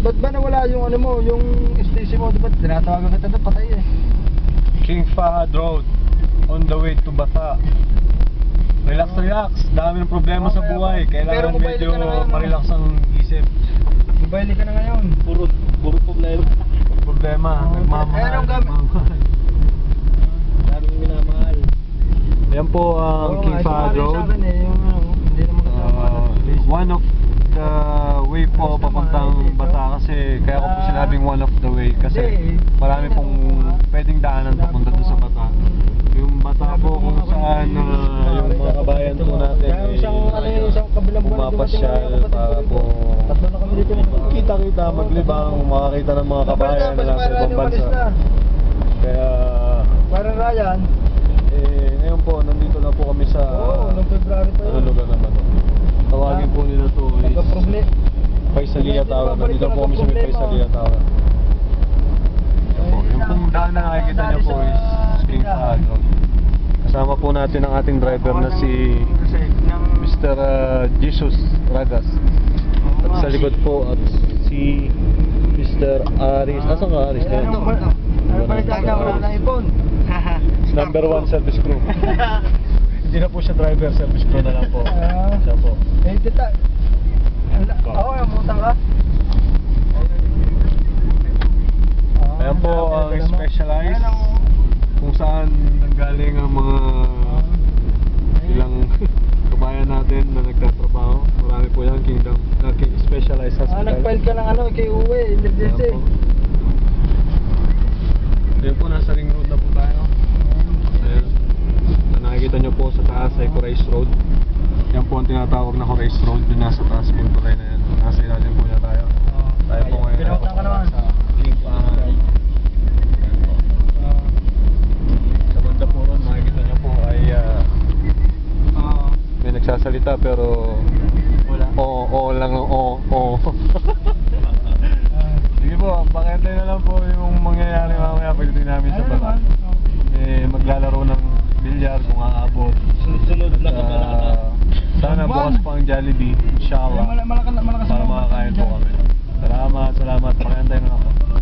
Ba't ba nawala yung ano mo, yung station mo? Diba tinatawagan kita na patay eh. King Fahad Road, on the way to Bata. Relax, relax. Dami ng problema sa buhay. Kailangan medyo ma-relax ang isip. Mobile ka na ngayon. Puro problema. Problema. Nagmamahal. Daming minamahal. Yan po ang King Fahad Road. Hindi naman kasama. One of the way po papuntang Bata kasi kaya ko po sinabing one of the way kasi marami pong pwedeng daanan papunta doon sa Bata. Yung Bata po kung saan yung mga kabayan po natin ay pumapasyal para po kita-kita, maglibang, makakita ng mga kabayan na nasa ibang bansa. Kaya Parang Ryan. ngayon po nandito na po kami sa noong February pa yun. ano lugar naman to. Tawagin po nila to is Faisalia Tower. Nandito po kami sa may Faisalia Tower. Yung pong daan na nakikita niyo po is King Fahad Road. Kasama po natin ang ating driver na si Mr. Jesus Ragas. At sa likod po at si Mr. Aris. Asan ka Aris? Number 1 service crew. Hindi na po siya driver, service crew na lang po. Siya po. Tita. Oo, namutang ka. Ayan po ang specialized kung saan nanggaling ang mga ilang kabayan natin na nagtatrabaho. Marami po yan, King Specialized Hospital. Nag-file ka ng kay Uwe, emergency. Ayan po, nasa ring road na po tayo. Ayan. Nakikita nyo po sa taas ay Corais Road. Yan po ang tinatawag na Corais Road. Yung nasa taas po ito na yan. Nasa ilalim po na tayo. Tayo po ngayon Pinautan ka naman. sa King Fahad. Ayan po. Sa banda po ron, nakikita nyo po ay may nagsasalita pero Wala. oo lang, oo. Sige po, pakintay na lang po yung mangyayari mamaya pagdating namin sa Bata. Maglalaro ng bilyar kung aabot. Sunod na Sana bukas pa ang Jollibee, inshallah. Malakas Para makakain po kami. Salamat. Pakintay na lang po.